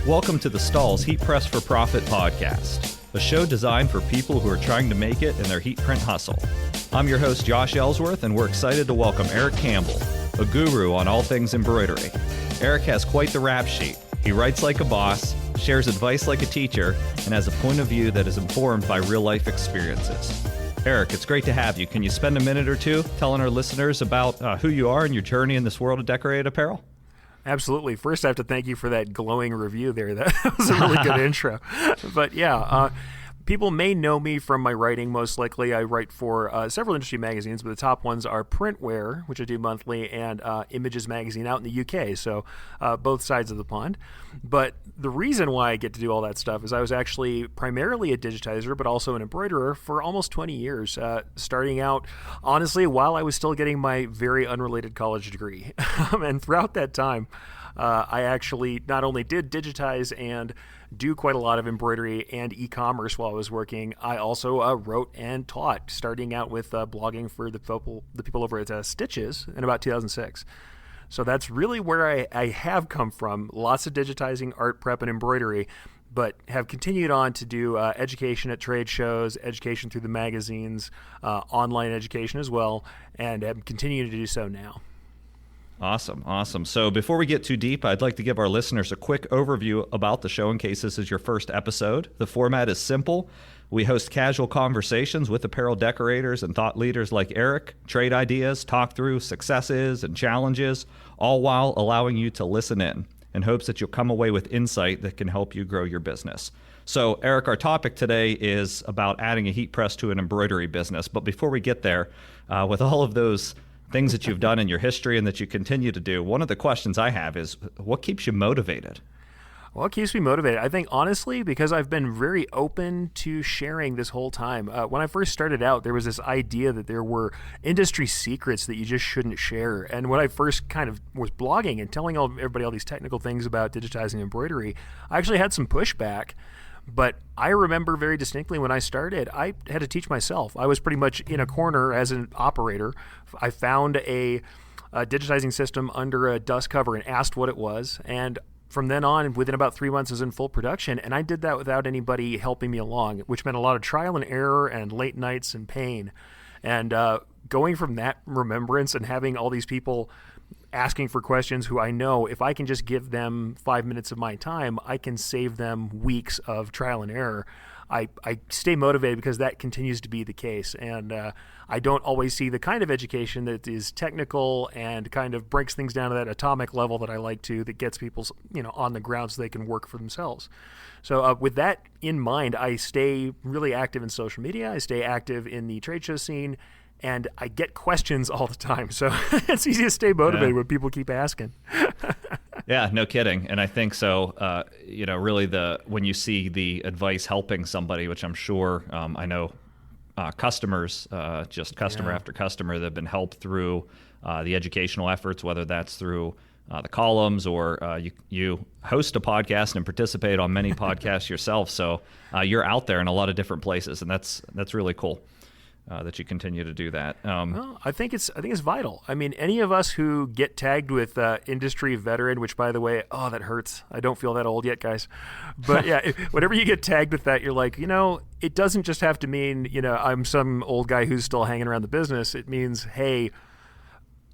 Welcome to the Stahls Heat Press for Profit podcast, a show designed for people who are trying to make it in their heat print hustle. I'm your host, Josh Ellsworth, and we're excited to welcome Erich Campbell, a guru on all things embroidery. Erich has quite the rap sheet. He writes like a boss, shares advice like a teacher, and has a point of view that is informed by real-life experiences. Erich, it's great to have you. Can you spend a minute or two telling our listeners about who you are and your journey in this world of decorated apparel? Absolutely. First, I have to thank you for that glowing review there. That was a really good intro. But yeah, people may know me from my writing, most likely. I write for several industry magazines, but the top ones are Printwear, which I do monthly, and Images magazine out in the UK, so both sides of the pond. But the reason why I get to do all that stuff is I was actually primarily a digitizer, but also an embroiderer for almost 20 years, starting out, honestly, while I was still getting my very unrelated college degree. And throughout that time, I actually not only did digitize and do quite a lot of embroidery and e-commerce while I was working, I also wrote and taught, starting out with blogging for the people over at Stitches in about 2006. So that's really where I have come from. Lots of digitizing, art prep, and embroidery, but have continued on to do education at trade shows, education through the magazines, online education as well, and am continuing to do so now. Awesome. So before we get too deep, I'd like to give our listeners a quick overview about the show in case this is your first episode. The format is simple. We host casual conversations with apparel decorators and thought leaders like Erich, trade ideas, talk through successes and challenges, all while allowing you to listen in hopes that you'll come away with insight that can help you grow your business. So Erich, our topic today is about adding a heat press to an embroidery business. But before we get there, with all of those things that you've done in your history and that you continue to do, one of the questions I have is, what keeps you motivated? Well, it keeps me motivated, I think, honestly, because I've been very open to sharing this whole time. When I first started out, there was this idea that there were industry secrets that you just shouldn't share. And when I first kind of was blogging and telling everybody all these technical things about digitizing embroidery, I actually had some pushback. But I remember very distinctly when I started, I had to teach myself. I was pretty much in a corner as an operator. I found a digitizing system under a dust cover and asked what it was. And from then on, within about 3 months, I was in full production. And I did that without anybody helping me along, which meant a lot of trial and error and late nights and pain. And going from that remembrance and having all these people asking for questions who I know if I can just give them 5 minutes of my time, I can save them weeks of trial and error. I stay motivated because that continues to be the case. And I don't always see the kind of education that is technical and kind of breaks things down to that atomic level that I like to, that gets people, on the ground so they can work for themselves. So with that in mind, I stay really active in social media. I stay active in the trade show scene. And I get questions all the time. So it's easy to stay motivated when people keep asking. Yeah, no kidding. And I think so, really when you see the advice helping somebody, which I'm sure I know customers, customer after customer that have been helped through the educational efforts, whether that's through the columns or you host a podcast and participate on many podcasts yourself. So you're out there in a lot of different places, and that's really cool. That you continue to do that. Well, I think it's vital. I mean, any of us who get tagged with industry veteran, which, by the way, that hurts. I don't feel that old yet, guys. But yeah, whenever you get tagged with that, you're like, it doesn't just have to mean, I'm some old guy who's still hanging around the business. It means, hey,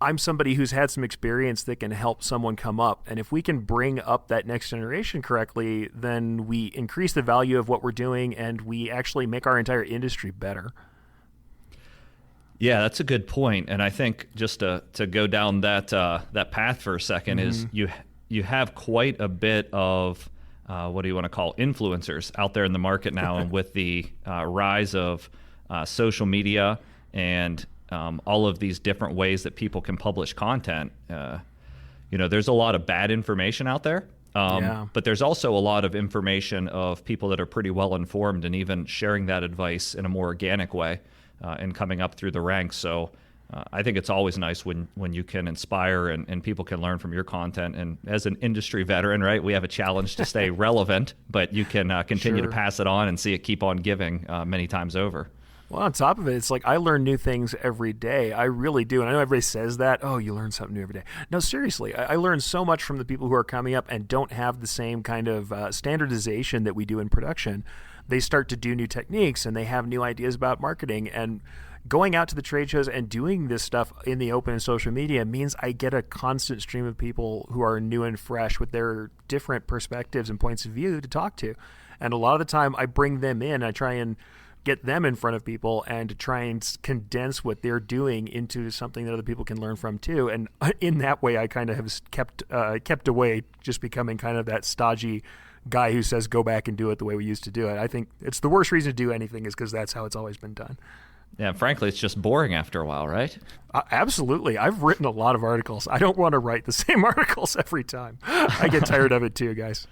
I'm somebody who's had some experience that can help someone come up. And if we can bring up that next generation correctly, then we increase the value of what we're doing and we actually make our entire industry better. Yeah, that's a good point. And I think just to go down that path for a second is you have quite a bit of what do you want to call influencers out there in the market now, and with the rise of social media and all of these different ways that people can publish content. There's a lot of bad information out there. But there's also a lot of information of people that are pretty well informed and even sharing that advice in a more organic way. And coming up through the ranks. So I think it's always nice when you can inspire and people can learn from your content. And as an industry veteran, right, we have a challenge to stay relevant, but you can continue to pass it on and see it keep on giving many times over. Well, on top of it, it's like I learn new things every day. I really do. And I know everybody says that, oh, you learn something new every day. No, seriously, I learn so much from the people who are coming up and don't have the same kind of standardization that we do in production. They start to do new techniques and they have new ideas about marketing. And going out to the trade shows and doing this stuff in the open and social media means I get a constant stream of people who are new and fresh with their different perspectives and points of view to talk to. And a lot of the time I bring them in, I try and get them in front of people and to try and condense what they're doing into something that other people can learn from too. And in that way, I kind of have kept away just becoming kind of that stodgy guy who says, go back and do it the way we used to do it. I think it's the worst reason to do anything is because that's how it's always been done. Yeah, frankly, it's just boring after a while, right? Absolutely. I've written a lot of articles. I don't want to write the same articles every time. I get tired of it too, guys.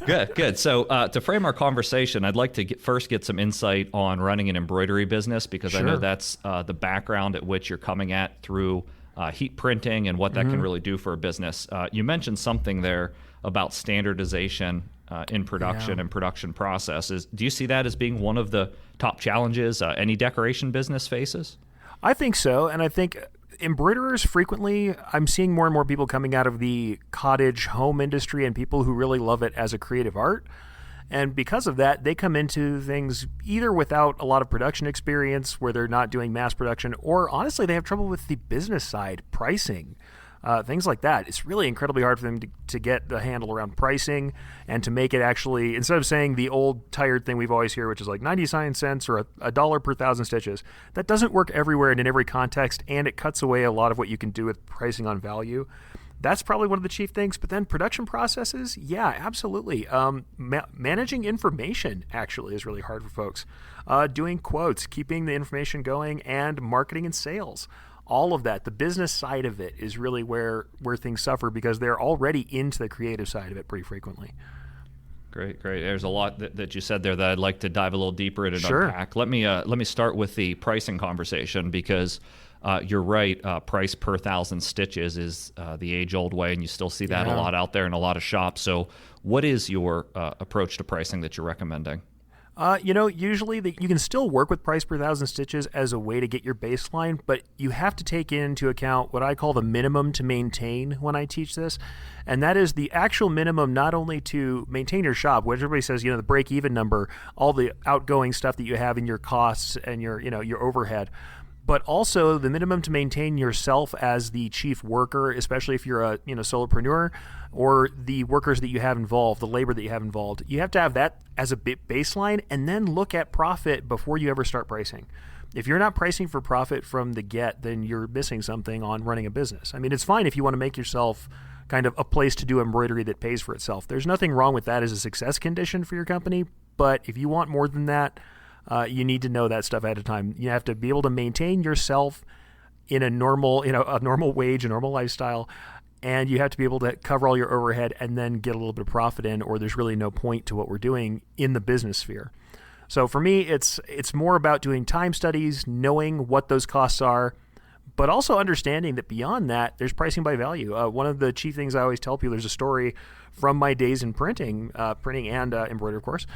Good. So to frame our conversation, I'd like to first get some insight on running an embroidery business, because Sure. I know that's the background at which you're coming at through heat printing and what that can really do for a business. You mentioned something there about standardization in production and production processes. Do you see that as being one of the top challenges any decoration business faces? I think so. And I think embroiderers frequently, I'm seeing more and more people coming out of the cottage home industry and people who really love it as a creative art. And because of that, they come into things either without a lot of production experience where they're not doing mass production, or honestly, they have trouble with the business side, pricing. Things like that. It's really incredibly hard for them to get the handle around pricing and to make it actually, instead of saying the old tired thing we've always heard, which is like 99 cents or a dollar per 1,000 stitches. That doesn't work everywhere and in every context, and it cuts away a lot of what you can do with pricing on value. That's probably one of the chief things. But then production processes, yeah, absolutely. Managing information actually is really hard for folks. Doing quotes, keeping the information going, and marketing and sales. All of that, the business side of it is really where things suffer because they're already into the creative side of it pretty frequently. Great. There's a lot that you said there that I'd like to dive a little deeper into and Sure. unpack. Let me start with the pricing conversation, because you're right. Price per 1,000 stitches is the age-old way, and you still see that a lot out there in a lot of shops. So what is your approach to pricing that you're recommending? Usually you can still work with price per 1,000 stitches as a way to get your baseline, but you have to take into account what I call the minimum to maintain when I teach this. And that is the actual minimum, not only to maintain your shop, which everybody says, the break-even number, all the outgoing stuff that you have in your costs and your overhead, but also the minimum to maintain yourself as the chief worker, especially if you're a solopreneur, or the workers that you have involved, the labor that you have involved. You have to have that as a baseline and then look at profit before you ever start pricing. If you're not pricing for profit from the get, then you're missing something on running a business. I mean, it's fine if you want to make yourself kind of a place to do embroidery that pays for itself. There's nothing wrong with that as a success condition for your company, but if you want more than that, you need to know that stuff ahead of time. You have to be able to maintain yourself in a normal wage, a normal lifestyle, and you have to be able to cover all your overhead and then get a little bit of profit in, or there's really no point to what we're doing in the business sphere. So for me, it's more about doing time studies, knowing what those costs are, but also understanding that beyond that, there's pricing by value. One of the chief things I always tell people, there's a story from my days in printing and embroidery, of course,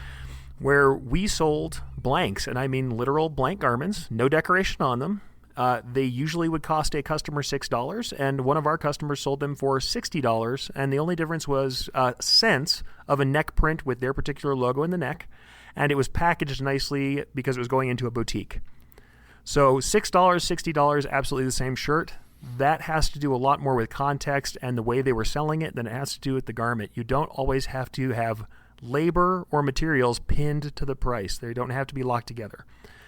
where we sold blanks, and I mean literal blank garments, no decoration on them. They usually would cost a customer $6, and one of our customers sold them for $60, and the only difference was cents of a neck print with their particular logo in the neck, and it was packaged nicely because it was going into a boutique. So $6, $60, absolutely the same shirt. That has to do a lot more with context and the way they were selling it than it has to do with the garment. You don't always have to have labor or materials pinned to the price. They don't have to be locked together.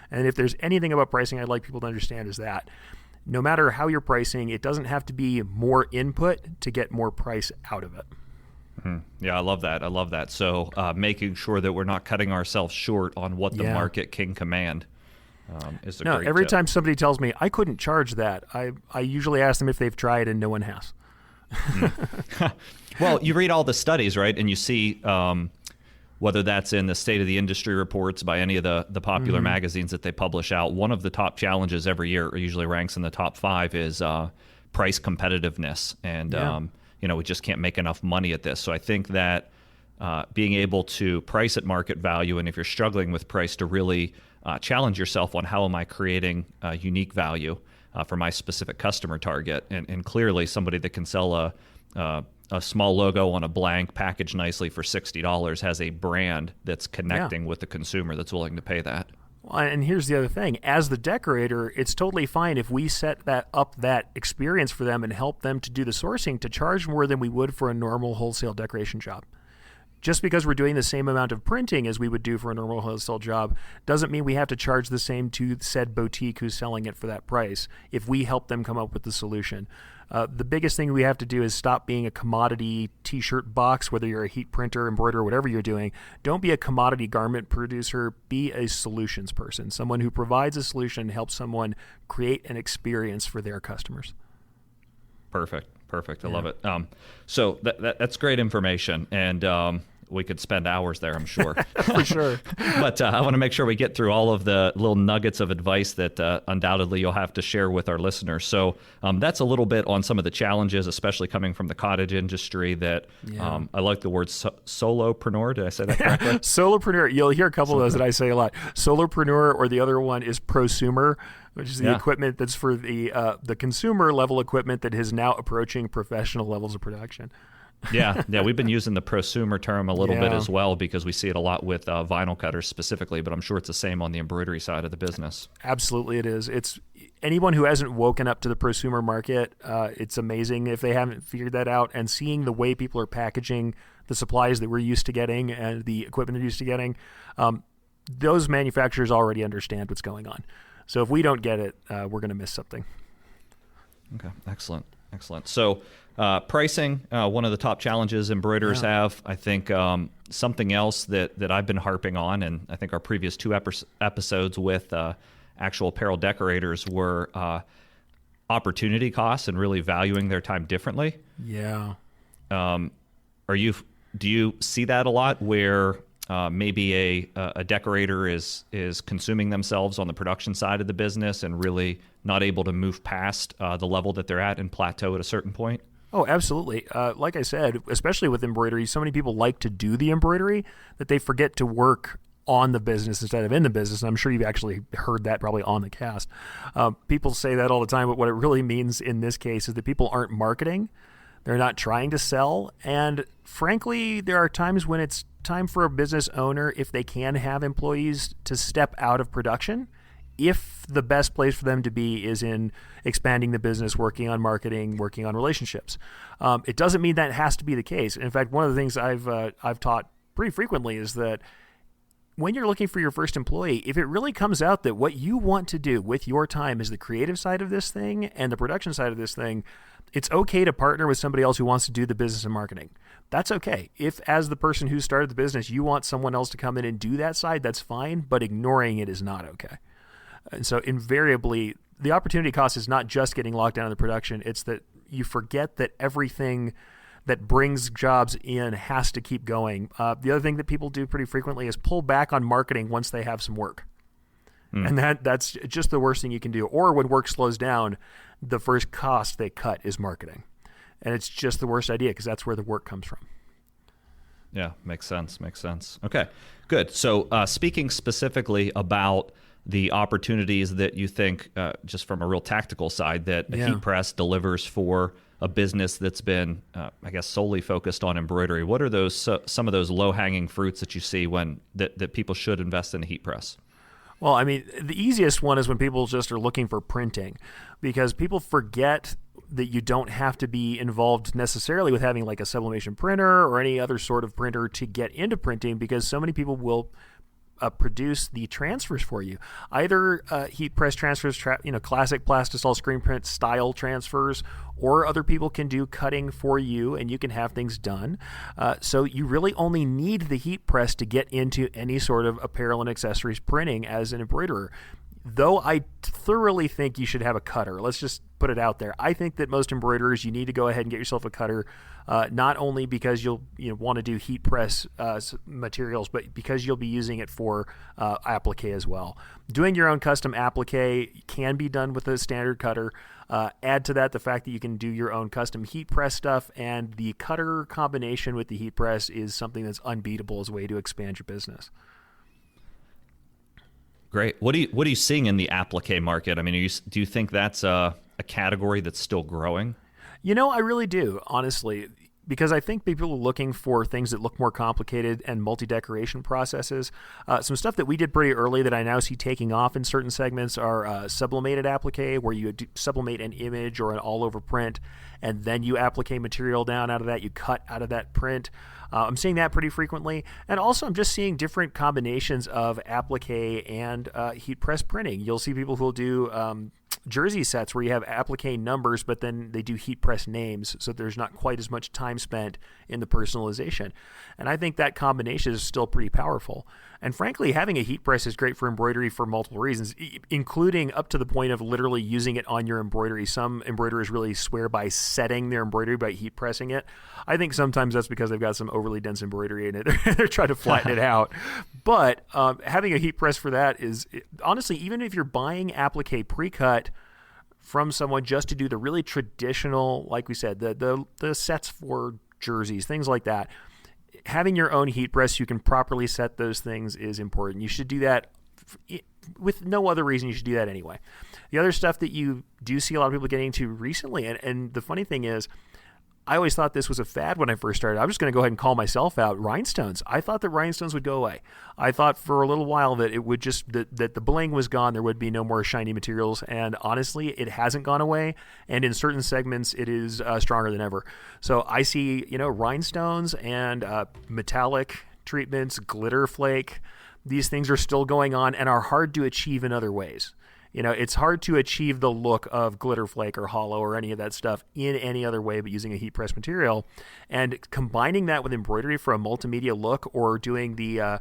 And if there's anything about pricing I'd like people to understand is that no matter how you're pricing, it doesn't have to be more input to get more price out of it. Mm-hmm. Yeah, I love that. So making sure that we're not cutting ourselves short on what the market can command is a great every tip. time somebody tells me I couldn't charge that, I usually ask them if they've tried, and no one has. Well, you read all the studies, right? And you see whether that's in the state of the industry reports by any of the popular magazines that they publish out. One of the top challenges every year, usually ranks in the top 5, is price competitiveness. And, we just can't make enough money at this. So I think that being able to price at market value, and if you're struggling with price, to really challenge yourself on how am I creating unique value for my specific customer target. And clearly somebody that can sell a small logo on a blank packaged nicely for $60 has a brand that's connecting with the consumer that's willing to pay that. Well, and here's the other thing. As the decorator, it's totally fine if we set that experience for them and help them to do the sourcing to charge more than we would for a normal wholesale decoration job. Just because we're doing the same amount of printing as we would do for a normal wholesale job doesn't mean we have to charge the same to said boutique who's selling it for that price if we help them come up with the solution. The biggest thing we have to do is stop being a commodity t-shirt box, whether you're a heat printer, embroiderer, whatever you're doing. Don't be a commodity garment producer. Be a solutions person, someone who provides a solution and helps someone create an experience for their customers. Perfect. I love it. So that's great information, and we could spend hours there, I'm sure. For sure. But I want to make sure we get through all of the little nuggets of advice that undoubtedly you'll have to share with our listeners. So that's a little bit on some of the challenges, especially coming from the cottage industry that I like the word solopreneur. Did I say that correctly? Solopreneur. You'll hear a couple of those that I say a lot. Solopreneur, or the other one is prosumer, which is the equipment that's for the consumer level equipment that is now approaching professional levels of production. Yeah, we've been using the prosumer term a little bit as well because we see it a lot with vinyl cutters specifically, but I'm sure it's the same on the embroidery side of the business. Absolutely it is. It's anyone who hasn't woken up to the prosumer market, it's amazing if they haven't figured that out, and seeing the way people are packaging the supplies that we're used to getting and the equipment they're used to getting, those manufacturers already understand what's going on. So if we don't get it, we're going to miss something. Okay, excellent. So pricing, one of the top challenges embroiderers have. I think something else that I've been harping on, and I think our previous two episodes with actual apparel decorators were opportunity costs and really valuing their time differently. Yeah. Do you see that a lot where maybe a decorator is consuming themselves on the production side of the business and really not able to move past the level that they're at and plateau at a certain point? Oh, absolutely. Like I said, especially with embroidery, so many people like to do the embroidery that they forget to work on the business instead of in the business. And I'm sure you've actually heard that probably on the cast. People say that all the time, but what it really means in this case is that people aren't marketing. They're not trying to sell. And frankly, there are times when it's time for a business owner, if they can have employees, to step out of production if the best place for them to be is in expanding the business, working on marketing, working on relationships. It doesn't mean that has to be the case. In fact, one of the things I've taught pretty frequently is that when you're looking for your first employee, if it really comes out that what you want to do with your time is the creative side of this thing and the production side of this thing, it's okay to partner with somebody else who wants to do the business and marketing. That's okay. If, as the person who started the business, you want someone else to come in and do that side, that's fine, but ignoring it is not okay. And so invariably, the opportunity cost is not just getting locked down in the production. It's that you forget that everything that brings jobs in has to keep going. The other thing that people do pretty frequently is pull back on marketing once they have some work. And that's just the worst thing you can do. Or when work slows down, the first cost they cut is marketing. And it's just the worst idea because that's where the work comes from. Yeah, makes sense. Okay, good. So speaking specifically about the opportunities that you think, just from a real tactical side, that a heat press delivers for a business that's been, I guess, solely focused on embroidery, what are those some of those low-hanging fruits that you see when that people should invest in a heat press? Well, I mean, the easiest one is when people just are looking for printing, because people forget that you don't have to be involved necessarily with having like a sublimation printer or any other sort of printer to get into printing, because so many people will produce the transfers for you. Either heat press transfers, classic plastisol screen print style transfers, or other people can do cutting for you and you can have things done. So you really only need the heat press to get into any sort of apparel and accessories printing as an embroiderer. Though I thoroughly think you should have a cutter. Let's just put it out there. I think that most embroiderers, you need to go ahead and get yourself a cutter, not only because you'll want to do heat press materials, but because you'll be using it for applique as well. Doing your own custom applique can be done with a standard cutter. Add to that the fact that you can do your own custom heat press stuff, and the cutter combination with the heat press is something that's unbeatable as a way to expand your business. Great. What are you seeing in the applique market? I mean, do you think that's a category that's still growing? I really do, honestly, because I think people are looking for things that look more complicated and multi-decoration processes. Some stuff that we did pretty early that I now see taking off in certain segments are sublimated applique, where you sublimate an image or an all-over print, and then you applique material down out of that. You cut out of that print. I'm seeing that pretty frequently. And also I'm just seeing different combinations of applique and heat press printing. You'll see people who will do jersey sets where you have applique numbers, but then they do heat press names, so there's not quite as much time spent in the personalization. And I think that combination is still pretty powerful. And frankly, having a heat press is great for embroidery for multiple reasons, including up to the point of literally using it on your embroidery. Some embroiderers really swear by setting their embroidery by heat pressing it. I think sometimes that's because they've got some overly dense embroidery in it. They're trying to flatten it out. But having a heat press for that is, honestly, even if you're buying applique pre-cut from someone just to do the really traditional, like we said, the sets for jerseys, things like that, having your own heat press, you can properly set those things, is important. You should do that with no other reason. You should do that anyway. The other stuff that you do see a lot of people getting into recently, and the funny thing is, I always thought this was a fad when I first started. I'm just going to go ahead and call myself out. Rhinestones. I thought that rhinestones would go away. I thought for a little while that it would just that the bling was gone. There would be no more shiny materials. And honestly, it hasn't gone away. And in certain segments, it is stronger than ever. So I see, rhinestones and metallic treatments, glitter flake. These things are still going on and are hard to achieve in other ways. It's hard to achieve the look of glitter flake or hollow or any of that stuff in any other way but using a heat press material. And combining that with embroidery for a multimedia look, or doing the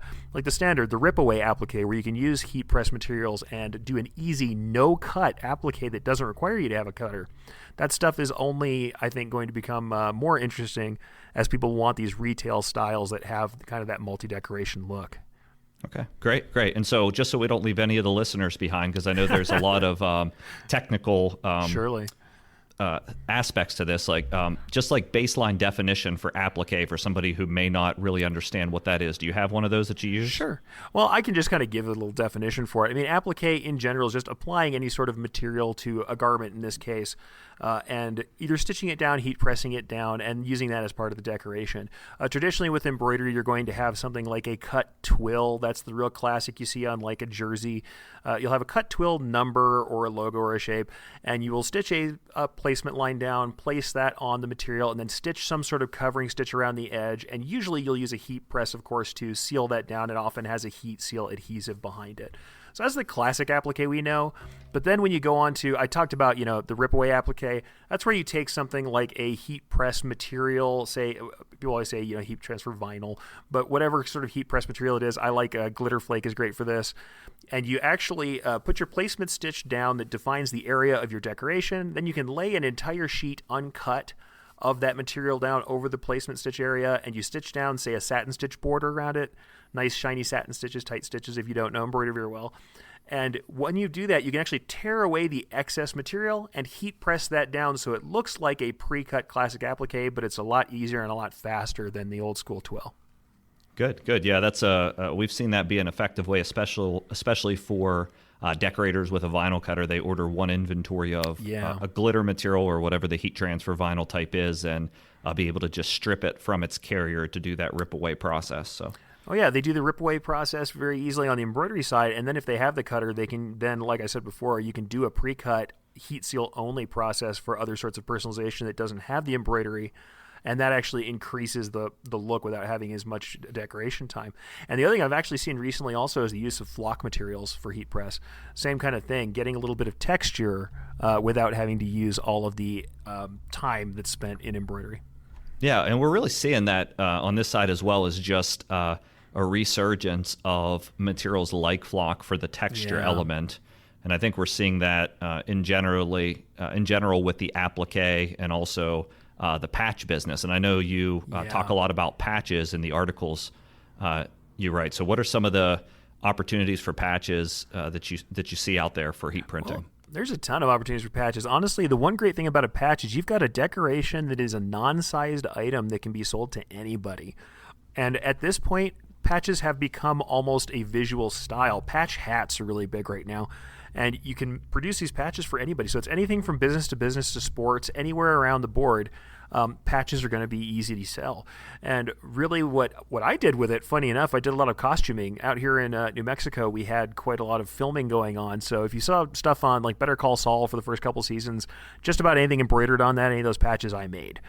standard, the rip away applique, where you can use heat press materials and do an easy no cut applique that doesn't require you to have a cutter. That stuff is only, I think, going to become more interesting as people want these retail styles that have kind of that multi-decoration look. Okay, great. And so just so we don't leave any of the listeners behind, because I know there's a lot of technical surely aspects to this, just like baseline definition for applique for somebody who may not really understand what that is. Do you have one of those that you use? Sure. Well, I can just kind of give a little definition for it. I mean, applique in general is just applying any sort of material to a garment in this case, and either stitching it down, heat pressing it down, and using that as part of the decoration. Traditionally with embroidery, you're going to have something like a cut twill. That's the real classic you see on like a jersey. You'll have a cut twill number or a logo or a shape, and you will stitch a placement line down, place that on the material, and then stitch some sort of covering stitch around the edge. And usually you'll use a heat press, of course, to seal that down. It often has a heat seal adhesive behind it. So that's the classic applique we know. But then when you go on to, I talked about, the rip-away applique. That's where you take something like a heat press material, say, people always say, heat transfer vinyl, but whatever sort of heat press material it is, I like glitter flake is great for this. And you actually put your placement stitch down that defines the area of your decoration. Then you can lay an entire sheet uncut of that material down over the placement stitch area, and you stitch down, say, a satin stitch border around it. Nice shiny satin stitches, tight stitches if you don't know embroidery very well. And when you do that, you can actually tear away the excess material and heat press that down so it looks like a pre-cut classic applique, but it's a lot easier and a lot faster than the old school twill. Good. Yeah, that's we've seen that be an effective way, especially for decorators with a vinyl cutter. They order one inventory of a glitter material or whatever the heat transfer vinyl type is, and be able to just strip it from its carrier to do that rip away process. So. Oh yeah, they do the rip-away process very easily on the embroidery side, and then if they have the cutter, they can then, like I said before, you can do a pre-cut heat seal only process for other sorts of personalization that doesn't have the embroidery, and that actually increases the look without having as much decoration time. And the other thing I've actually seen recently also is the use of flock materials for heat press. Same kind of thing, getting a little bit of texture without having to use all of the time that's spent in embroidery. Yeah, and we're really seeing that on this side as well as just a resurgence of materials like flock for the texture element. And I think we're seeing that in general with the applique and also the patch business. And I know you talk a lot about patches in the articles you write. So what are some of the opportunities for patches that you see out there for heat printing? Well, there's a ton of opportunities for patches. Honestly, the one great thing about a patch is you've got a decoration that is a non-sized item that can be sold to anybody. And at this point, patches have become almost a visual style. Patch hats are really big right now. And you can produce these patches for anybody. So it's anything from business to sports, anywhere around the board. Patches are going to be easy to sell. And really what I did with it, funny enough, I did a lot of costuming. Out here in New Mexico, we had quite a lot of filming going on. So if you saw stuff on like Better Call Saul for the first couple seasons, just about anything embroidered on that, any of those patches I made.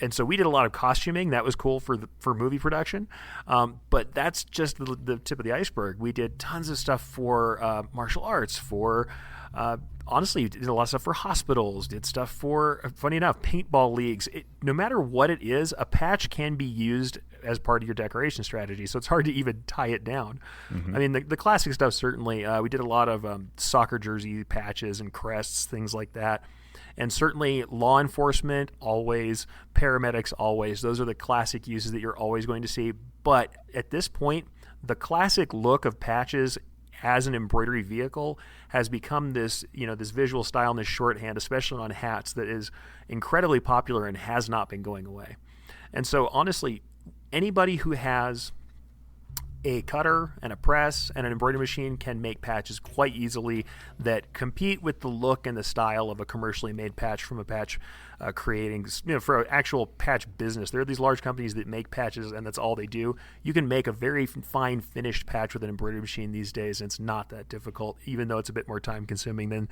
And so we did a lot of costuming. That was cool for movie production. But that's just the tip of the iceberg. We did tons of stuff for martial arts, for honestly, did a lot of stuff for hospitals, did stuff for, funny enough, paintball leagues. No matter what it is, a patch can be used as part of your decoration strategy. So it's hard to even tie it down. Mm-hmm. I mean, the classic stuff, certainly. We did a lot of soccer jersey patches and crests, things like that. And certainly law enforcement, always. Paramedics, always. Those are the classic uses that you're always going to see. But at this point, the classic look of patches as an embroidery vehicle has become this visual style and this shorthand, especially on hats, that is incredibly popular and has not been going away. And so honestly, anybody who has a cutter and a press and an embroidery machine can make patches quite easily that compete with the look and the style of a commercially made patch from a patch creating, for an actual patch business. There are these large companies that make patches and that's all they do. You can make a very fine finished patch with an embroidery machine these days, and it's not that difficult, even though it's a bit more time consuming than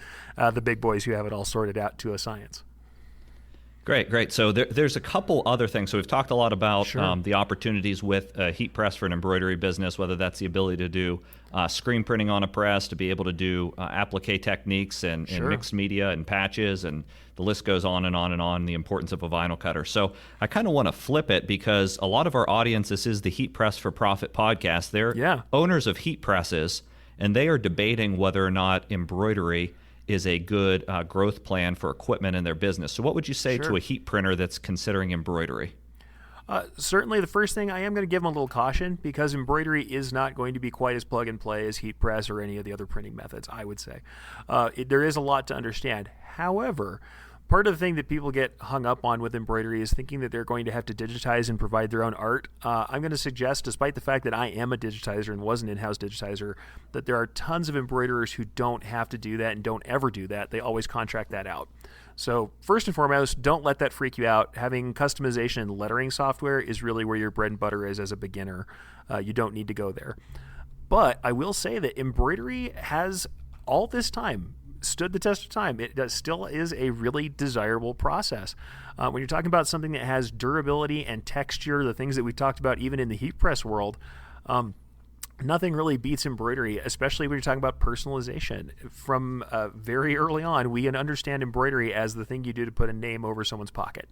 the big boys who have it all sorted out to a science. Great. So there's a couple other things. So we've talked a lot about Sure. The opportunities with a heat press for an embroidery business, whether that's the ability to do screen printing on a press, to be able to do applique techniques and Sure. mixed media and patches, and the list goes on and on and on, the importance of a vinyl cutter. So I kind of want to flip it because a lot of our audience, this is the Heat Press for Profit podcast. They're owners of heat presses, and they are debating whether or not embroidery is a good growth plan for equipment in their business. So what would you say to a heat printer that's considering embroidery? Certainly the first thing, I am going to give them a little caution because embroidery is not going to be quite as plug and play as heat press or any of the other printing methods, I would say. There is a lot to understand. However, part of the thing that people get hung up on with embroidery is thinking that they're going to have to digitize and provide their own art. I'm going to suggest, despite the fact that I am a digitizer and was an in-house digitizer, that there are tons of embroiderers who don't have to do that and don't ever do that. They always contract that out. So first and foremost, don't let that freak you out. Having customization and lettering software is really where your bread and butter is as a beginner. You don't need to go there. But I will say that embroidery has, all this time, stood the test of time. It still is a really desirable process. When you're talking about something that has durability and texture, the things that we talked about even in the heat press world, nothing really beats embroidery, especially when you're talking about personalization. From very early on, we can understand embroidery as the thing you do to put a name over someone's pocket.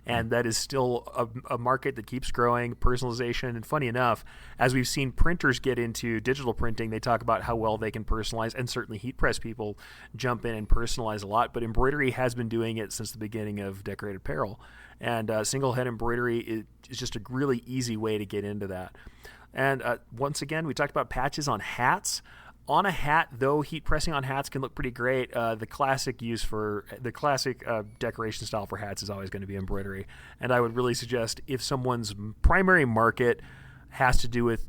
And that is still a market that keeps growing, personalization. And funny enough, as we've seen printers get into digital printing, they talk about how well they can personalize, and certainly heat press people jump in and personalize a lot. But embroidery has been doing it since the beginning of decorated apparel. And single head embroidery is just a really easy way to get into that. And once again, we talked about patches on hats. On a hat, though, heat pressing on hats can look pretty great. The classic decoration style for hats is always going to be embroidery. And I would really suggest, if someone's primary market has to do with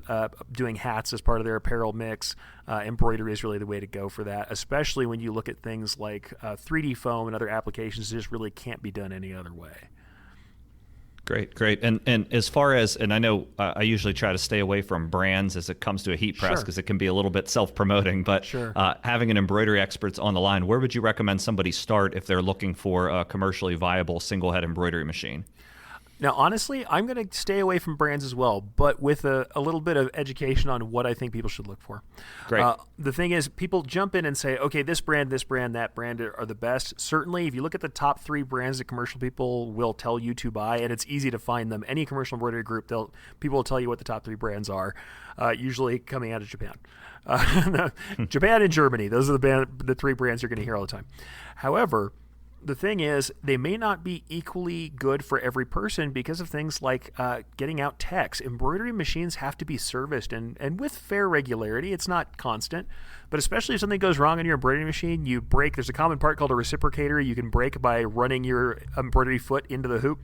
doing hats as part of their apparel mix, embroidery is really the way to go for that, especially when you look at things like 3D foam and other applications that just really can't be done any other way. Great. And as far as, and I know I usually try to stay away from brands as it comes to a heat press because it can be a little bit self-promoting, but having an embroidery expert on the line, where would you recommend somebody start if they're looking for a commercially viable single-head embroidery machine? Now, honestly, I'm going to stay away from brands as well, but with a little bit of education on what I think people should look for. Great. The thing is, people jump in and say, okay, this brand, that brand are the best. Certainly, if you look at the top 3 brands that commercial people will tell you to buy, and it's easy to find them, any commercial embroidery group, people will tell you what the top 3 brands are, usually coming out of Japan. Japan and Germany, those are the 3 brands you're going to hear all the time. However, the thing is, they may not be equally good for every person because of things like getting out techs. Embroidery machines have to be serviced, and with fair regularity. It's not constant, but especially if something goes wrong on your embroidery machine, you break. There's a common part called a reciprocator you can break by running your embroidery foot into the hoop.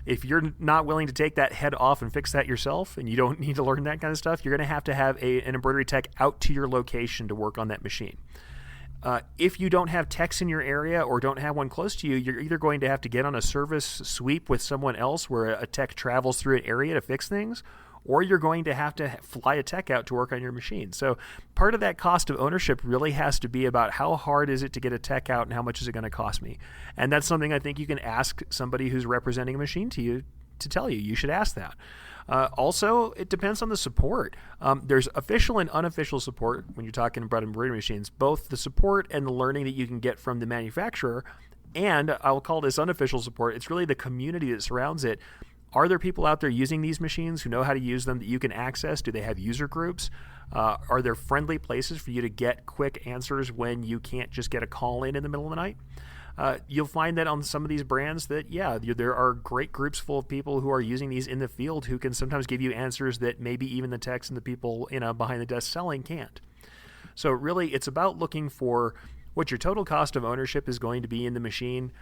if you're not willing to take that head off and fix that yourself, and you don't need to learn that kind of stuff, you're going to have an embroidery tech out to your location to work on that machine. If you don't have techs in your area or don't have one close to you, you're either going to have to get on a service sweep with someone else where a tech travels through an area to fix things, or you're going to have to fly a tech out to work on your machine. So part of that cost of ownership really has to be about how hard is it to get a tech out and how much is it going to cost me. And that's something I think you can ask somebody who's representing a machine to you to tell you. You should ask that. Also, it depends on the support. There's official and unofficial support when you're talking about embroidery machines, both the support and the learning that you can get from the manufacturer. And I'll call this unofficial support. It's really the community that surrounds it. Are there people out there using these machines who know how to use them that you can access? Do they have user groups? Are there friendly places for you to get quick answers when you can't just get a call in the middle of the night? You'll find that on some of these brands that, there are great groups full of people who are using these in the field who can sometimes give you answers that maybe even the techs and the people behind the desk selling can't. So really, it's about looking for what your total cost of ownership is going to be in the machine.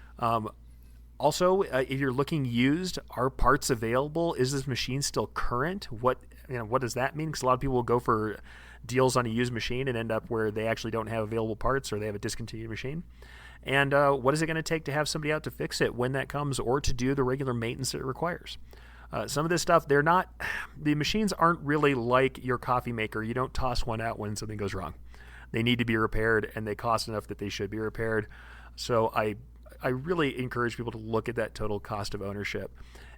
Also, if you're looking used, are parts available? Is this machine still current? What does that mean? Because a lot of people will go for deals on a used machine and end up where they actually don't have available parts or they have a discontinued machine. And what is it going to take to have somebody out to fix it when that comes, or to do the regular maintenance that it requires? Some of this stuff, the machines aren't really like your coffee maker. You don't toss one out when something goes wrong. They need to be repaired, and they cost enough that they should be repaired. So I really encourage people to look at that total cost of ownership.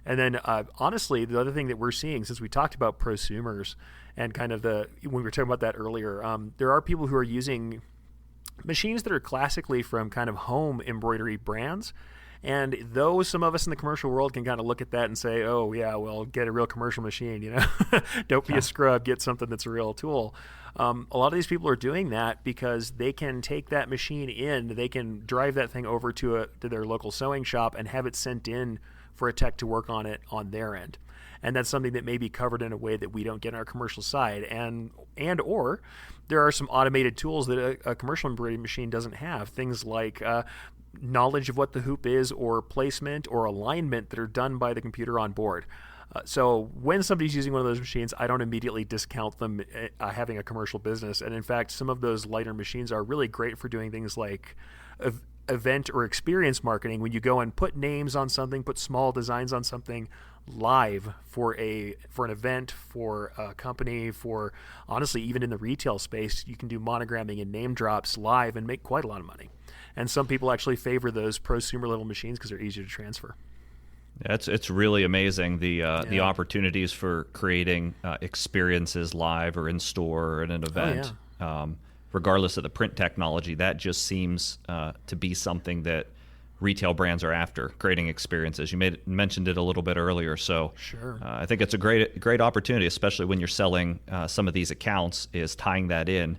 And then honestly, the other thing that we're seeing, since we talked about prosumers and kind of when we were talking about that earlier, there are people who are using machines that are classically from kind of home embroidery brands. And though some of us in the commercial world can kind of look at that and say, oh, yeah, well, get a real commercial machine, don't be a scrub, get something that's a real tool. A lot of these people are doing that because they can take that machine in, they can drive that thing over to their local sewing shop and have it sent in for a tech to work on it on their end. And that's something that may be covered in a way that we don't get on our commercial side. Or there are some automated tools that a commercial embroidery machine doesn't have. Things like knowledge of what the hoop is, or placement or alignment that are done by the computer on board. So when somebody's using one of those machines, I don't immediately discount them having a commercial business. And in fact, some of those lighter machines are really great for doing things like event or experience marketing, when you go and put names on something, put small designs on something live for an event, for a company, for honestly, even in the retail space, you can do monogramming and name drops live and make quite a lot of money. And some people actually favor those prosumer level machines because they're easier to transfer. Yeah, it's really amazing the opportunities for creating experiences live or in store or in an event. Oh, yeah. Regardless of the print technology, that just seems to be something that retail brands are after, creating experiences. You mentioned it a little bit earlier, so sure. I think it's a great opportunity, especially when you're selling some of these accounts, is tying that in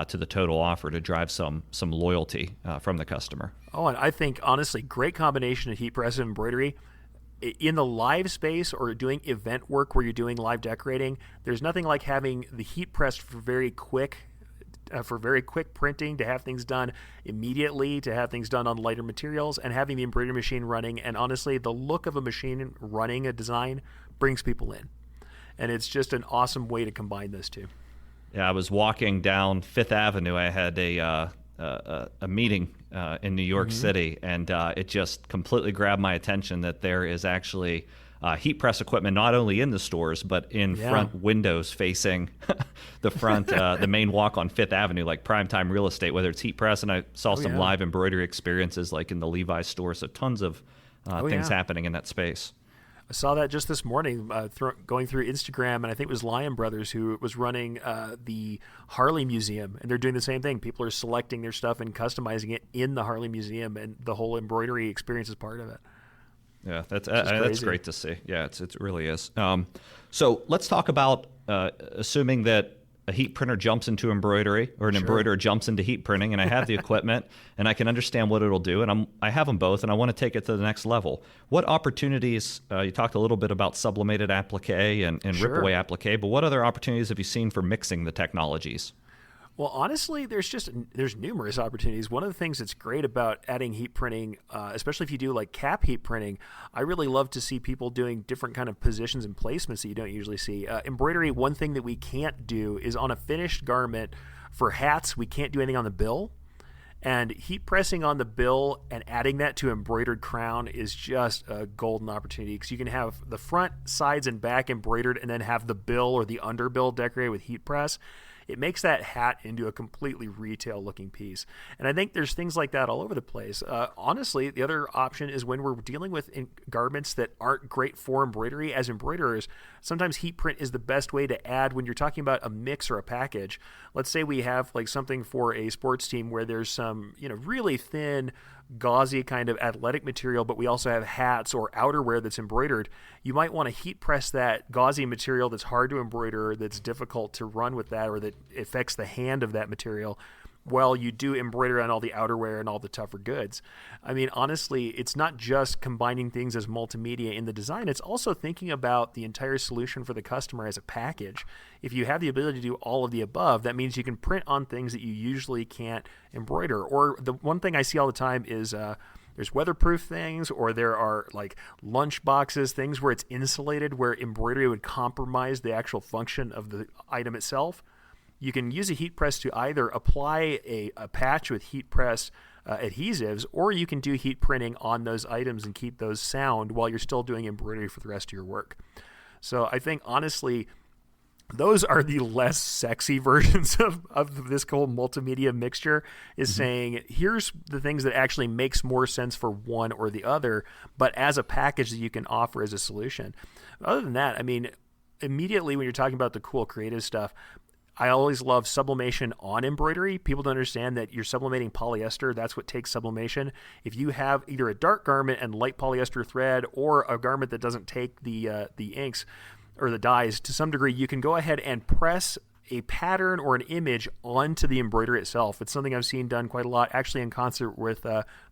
to the total offer to drive some loyalty from the customer. Oh, and I think, honestly, great combination of heat press and embroidery. In the live space or doing event work where you're doing live decorating, there's nothing like having the heat pressed for very quick printing, to have things done immediately, to have things done on lighter materials, and having the embroidery machine running. And honestly, the look of a machine running a design brings people in. And it's just an awesome way to combine those two. Yeah, I was walking down Fifth Avenue. I had a meeting in New York City, and it just completely grabbed my attention that there is actually heat press equipment not only in the stores, but in front windows facing the front, the main walk on Fifth Avenue, like primetime real estate, whether it's heat press. And I saw some live embroidery experiences like in the Levi's store. So tons of things happening in that space. I saw that just this morning going through Instagram, and I think it was Lion Brothers who was running the Harley Museum, and they're doing the same thing. People are selecting their stuff and customizing it in the Harley Museum, and the whole embroidery experience is part of it. Yeah, that's great to see. Yeah, it really is. So let's talk about assuming that a heat printer jumps into embroidery, or an embroiderer jumps into heat printing, and I have the equipment and I can understand what it'll do, and I have them both, and I want to take it to the next level. What opportunities, you talked a little bit about sublimated applique and rip away applique, but what other opportunities have you seen for mixing the technologies? Well, honestly, there's numerous opportunities. One of the things that's great about adding heat printing, especially if you do like cap heat printing, I really love to see people doing different kind of positions and placements that you don't usually see. Embroidery, one thing that we can't do is on a finished garment for hats, we can't do anything on the bill. And heat pressing on the bill and adding that to embroidered crown is just a golden opportunity, because you can have the front, sides, and back embroidered and then have the bill or the underbill decorated with heat press. It makes that hat into a completely retail looking piece. And I think there's things like that all over the place. Honestly, the other option is when we're dealing with garments that aren't great for embroidery. As embroiderers, sometimes heat print is the best way to add when you're talking about a mix or a package. Let's say we have like something for a sports team where there's some, really thin, gauzy kind of athletic material, but we also have hats or outerwear that's embroidered. You might want to heat press that gauzy material that's hard to embroider, that's difficult to run with that, or that affects the hand of that material, while you do embroider on all the outerwear and all the tougher goods. I mean, honestly, it's not just combining things as multimedia in the design, it's also thinking about the entire solution for the customer as a package. If you have the ability to do all of the above, that means you can print on things that you usually can't embroider. Or the one thing I see all the time is there's weatherproof things, or there are like lunch boxes, things where it's insulated, where embroidery would compromise the actual function of the item itself. You can use a heat press to either apply a patch with heat press adhesives, or you can do heat printing on those items and keep those sound while you're still doing embroidery for the rest of your work. So I think, honestly, those are the less sexy versions of this whole multimedia mixture, is saying, here's the things that actually makes more sense for one or the other, but as a package that you can offer as a solution. Other than that, I mean, immediately when you're talking about the cool creative stuff, I always love sublimation on embroidery. People don't understand that you're sublimating polyester. That's what takes sublimation. If you have either a dark garment and light polyester thread, or a garment that doesn't take the inks or the dyes to some degree, you can go ahead and press a pattern or an image onto the embroidery itself. It's something I've seen done quite a lot, actually in concert with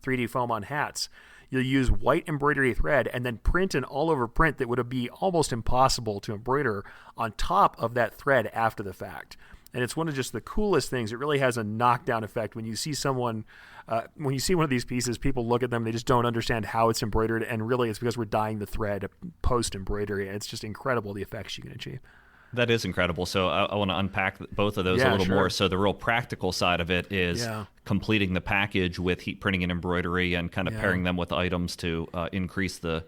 3D foam on hats. You'll use white embroidery thread and then print an all-over print that would be almost impossible to embroider on top of that thread after the fact. And it's one of just the coolest things. It really has a knockdown effect when you see someone, when you see one of these pieces, people look at them, they just don't understand how it's embroidered, and really it's because we're dyeing the thread post-embroidery, and it's just incredible the effects you can achieve. That is incredible. So I want to unpack both of those a little more. So the real practical side of it is completing the package with heat printing and embroidery, and kind of pairing them with items to increase the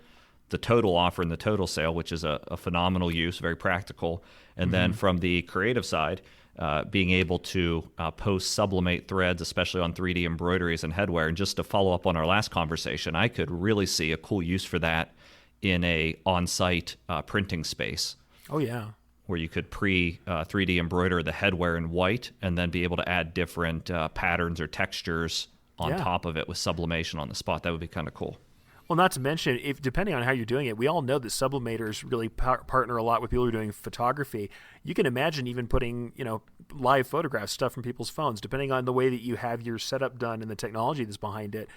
total offer and the total sale, which is a phenomenal use, very practical. And then from the creative side, being able to post-sublimate threads, especially on 3D embroideries and headwear. And just to follow up on our last conversation, I could really see a cool use for that in a on-site printing space. Oh, yeah. Where you could 3D embroider the headwear in white, and then be able to add different patterns or textures on top of it with sublimation on the spot. That would be kind of cool. Well, not to mention, if depending on how you're doing it, we all know that sublimators really partner a lot with people who are doing photography. You can imagine even putting, live photographs, stuff from people's phones, depending on the way that you have your setup done and the technology that's behind it.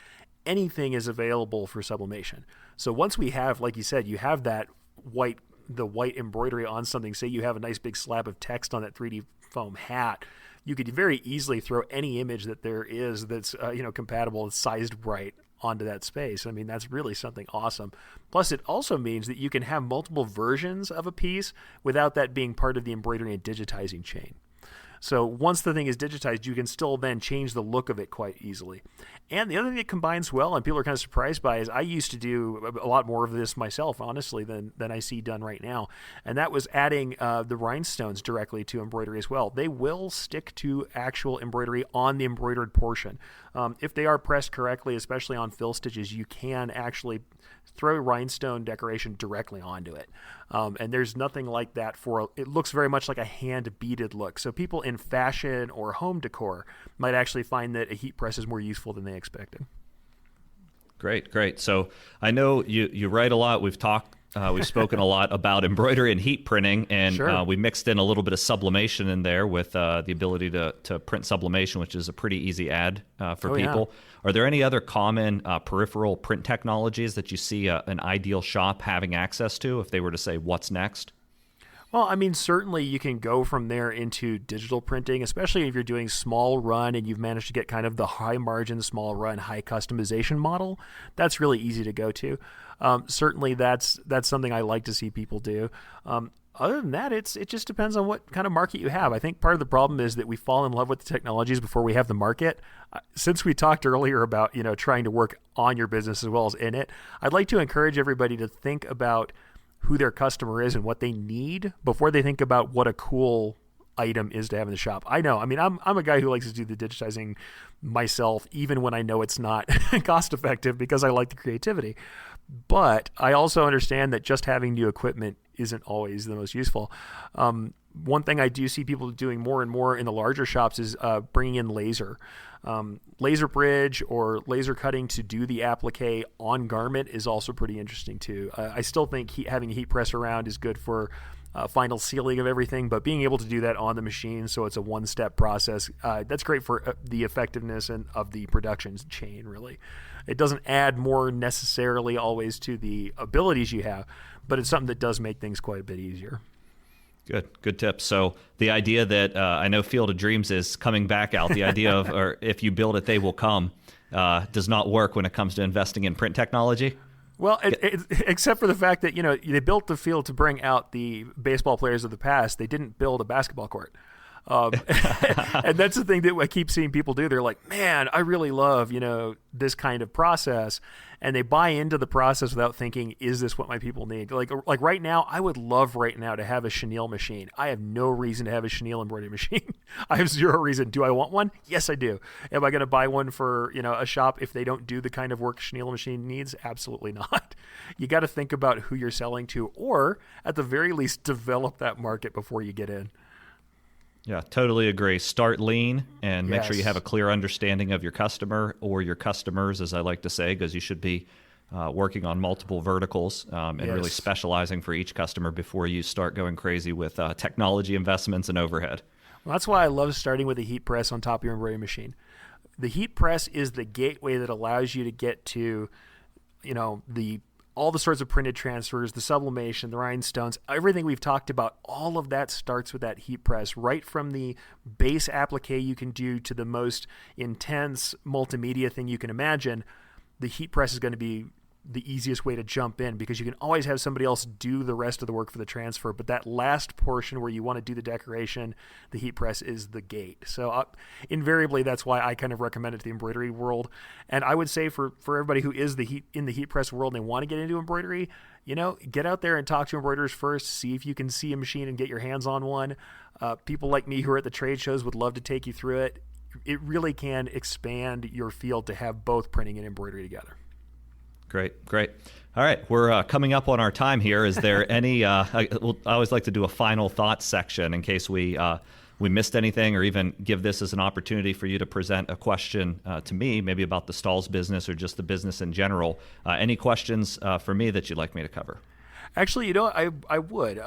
Anything is available for sublimation. So once we have, like you said, you have that white embroidery on something, say you have a nice big slab of text on that 3D foam hat, you could very easily throw any image that there is that's compatible, sized right, onto that space. I mean, that's really something awesome. Plus, it also means that you can have multiple versions of a piece without that being part of the embroidery and digitizing chain. So once the thing is digitized, you can still then change the look of it quite easily. And the other thing that combines well, and people are kind of surprised by, is I used to do a lot more of this myself, honestly, than I see done right now. And that was adding the rhinestones directly to embroidery as well. They will stick to actual embroidery on the embroidered portion. If they are pressed correctly, especially on fill stitches, you can actually throw rhinestone decoration directly onto it. And there's nothing like that it looks very much like a hand-beaded look. So people in fashion or home decor might actually find that a heat press is more useful than they expected. Great. So I know you write a lot. We've spoken a lot about embroidery and heat printing, and we mixed in a little bit of sublimation in there with the ability to print sublimation, which is a pretty easy add for people. Yeah. Are there any other common peripheral print technologies that you see an ideal shop having access to if they were to say, what's next? Well, I mean, certainly you can go from there into digital printing, especially if you're doing small run and you've managed to get kind of the high margin, small run, high customization model. That's really easy to go to. Certainly, that's something I like to see people do. Other than that, it just depends on what kind of market you have. I think part of the problem is that we fall in love with the technologies before we have the market. Since we talked earlier about trying to work on your business as well as in it, I'd like to encourage everybody to think about who their customer is and what they need before they think about what a cool item is to have in the shop. I know. I mean, I'm a guy who likes to do the digitizing myself, even when I know it's not cost effective, because I like the creativity. But I also understand that just having new equipment isn't always the most useful. One thing I do see people doing more and more in the larger shops is bringing in laser. Laser bridge or laser cutting to do the applique on garment is also pretty interesting too. I still think having a heat press around is good for final sealing of everything, but being able to do that on the machine so it's a one-step process, that's great for the effectiveness of the production chain, really. It doesn't add more necessarily always to the abilities you have, but it's something that does make things quite a bit easier. Good tips. So the idea that I know Field of Dreams is coming back out, the idea of, or if you build it, they will come, does not work when it comes to investing in print technology. Well, except for the fact that, they built the field to bring out the baseball players of the past. They didn't build a basketball court. And that's the thing that I keep seeing people do. They're like, man, I really love, this kind of process. And they buy into the process without thinking, is this what my people need? Like right now, I would love right now to have a chenille machine. I have no reason to have a chenille embroidery machine. I have zero reason. Do I want one? Yes, I do. Am I going to buy one for, a shop if they don't do the kind of work a chenille machine needs? Absolutely not. You got to think about who you're selling to, or at the very least, develop that market before you get in. Yeah, totally agree. Start lean and make sure you have a clear understanding of your customer or your customers, as I like to say, because you should be working on multiple verticals and really specializing for each customer before you start going crazy with technology investments and overhead. Well, that's why I love starting with a heat press on top of your embroidery machine. The heat press is the gateway that allows you to get to, all the sorts of printed transfers, the sublimation, the rhinestones, everything we've talked about, all of that starts with that heat press, right from the base applique you can do to the most intense multimedia thing you can imagine. The heat press is going to be the easiest way to jump in because you can always have somebody else do the rest of the work for the transfer. But that last portion where you want to do the decoration, the heat press is the gate. So invariably, that's why I kind of recommend it to the embroidery world. And I would say for everybody who is in the heat press world and they want to get into embroidery, get out there and talk to embroiderers first, see if you can see a machine and get your hands on one. People like me who are at the trade shows would love to take you through it. It really can expand your field to have both printing and embroidery together. Great. All right, we're coming up on our time here. Is there any? I always like to do a final thoughts section in case we missed anything, or even give this as an opportunity for you to present a question to me, maybe about the Stahls business or just the business in general. Any questions for me that you'd like me to cover? Actually, I would.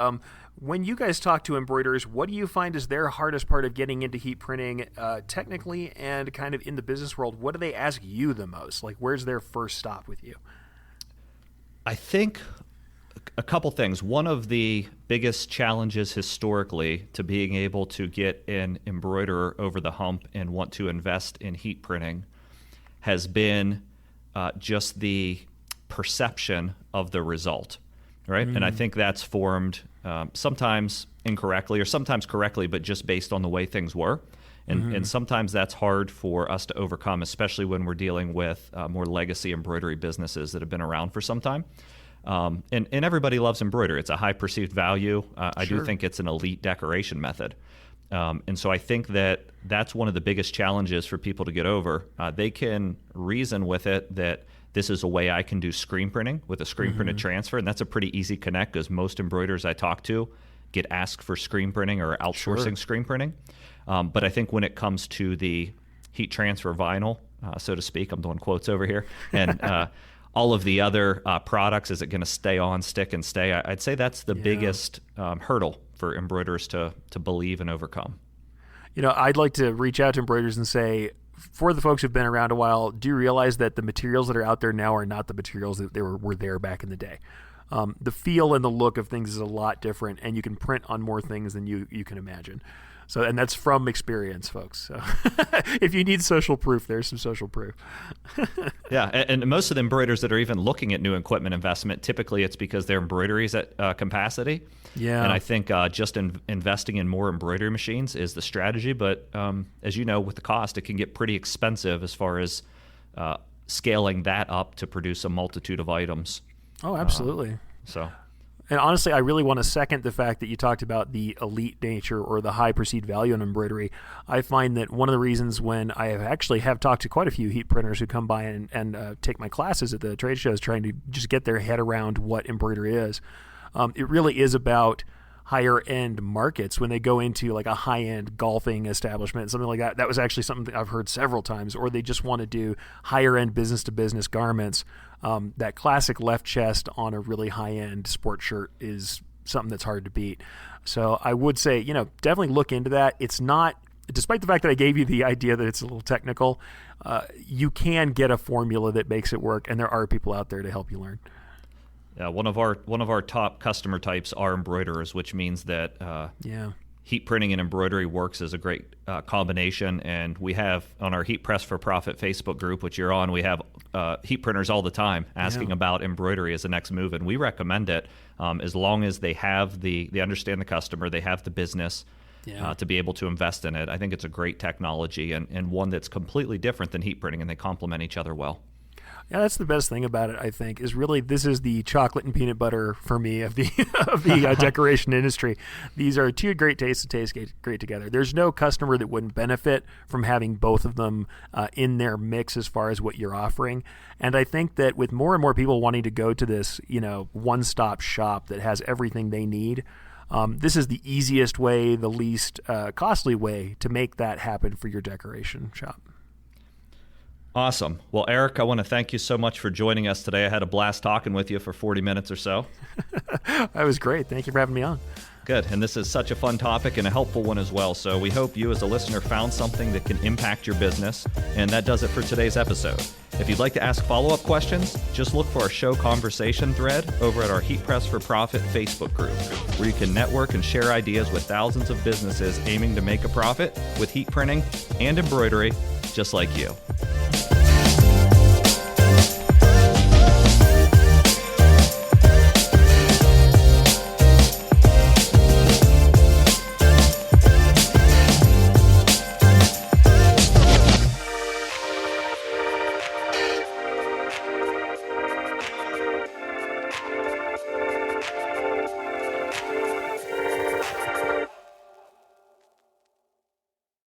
When you guys talk to embroiderers, what do you find is their hardest part of getting into heat printing technically and kind of in the business world? What do they ask you the most? Like, where's their first stop with you? I think a couple things. One of the biggest challenges historically to being able to get an embroiderer over the hump and want to invest in heat printing has been just the perception of the result, right? And I think that's formed sometimes incorrectly or sometimes correctly, but just based on the way things were. And sometimes that's hard for us to overcome, especially when we're dealing with more legacy embroidery businesses that have been around for some time. And everybody loves embroidery. It's a high perceived value. I do think it's an elite decoration method. And so I think that that's one of the biggest challenges for people to get over. They can reason with it that this is a way I can do screen printing with a screen printed transfer. And that's a pretty easy connect because most embroiderers I talk to get asked for screen printing or outsourcing screen printing. But I think when it comes to the heat transfer vinyl, so to speak, I'm doing quotes over here, and all of the other products, is it going to stay on, stick, and stay? I'd say that's the biggest hurdle for embroiderers to believe and overcome. I'd like to reach out to embroiderers and say, for the folks who've been around a while, do you realize that the materials that are out there now are not the materials that were there back in the day? the feel and the look of things is a lot different, and you can print on more things than you can imagine. So, and that's from experience, folks. So if you need social proof, there's some social proof. Yeah, and most of the embroiders that are even looking at new equipment investment, typically it's because their embroidery is at capacity. Yeah. And I think just investing in more embroidery machines is the strategy. But as you know, with the cost, it can get pretty expensive as far as scaling that up to produce a multitude of items. Oh, absolutely. And honestly, I really want to second the fact that you talked about the elite nature or the high perceived value in embroidery. I find that one of the reasons when I have talked to quite a few heat printers who come by and take my classes at the trade shows trying to just get their head around what embroidery is, it really is about higher end markets. When they go into like a high end golfing establishment, something like that, that was actually something that I've heard several times, or they just want to do higher end business to business garments. That classic left chest on a really high end sport shirt is something that's hard to beat. So I would say, definitely look into that. It's not, despite the fact that I gave you the idea that it's a little technical, you can get a formula that makes it work, and there are people out there to help you learn. Yeah, one of our top customer types are embroiderers, which means that heat printing and embroidery works as a great combination. And we have on our Heat Press for Profit Facebook group, which you're on, we have heat printers all the time asking about embroidery as the next move, and we recommend it as long as they understand the customer, they have the business to be able to invest in it. I think it's a great technology and one that's completely different than heat printing, and they complement each other well. Yeah, that's the best thing about it, I think, is really this is the chocolate and peanut butter for me of the decoration industry. These are two great tastes that taste great together. There's no customer that wouldn't benefit from having both of them in their mix as far as what you're offering. And I think that with more and more people wanting to go to this, one-stop shop that has everything they need, this is the easiest way, the least costly way to make that happen for your decoration shop. Awesome. Well, Erich, I want to thank you so much for joining us today. I had a blast talking with you for 40 minutes or so. That was great. Thank you for having me on. Good. And this is such a fun topic and a helpful one as well. So we hope you as a listener found something that can impact your business. And that does it for today's episode. If you'd like to ask follow-up questions, just look for our show conversation thread over at our Heat Press for Profit Facebook group, where you can network and share ideas with thousands of businesses aiming to make a profit with heat printing and embroidery, just like you.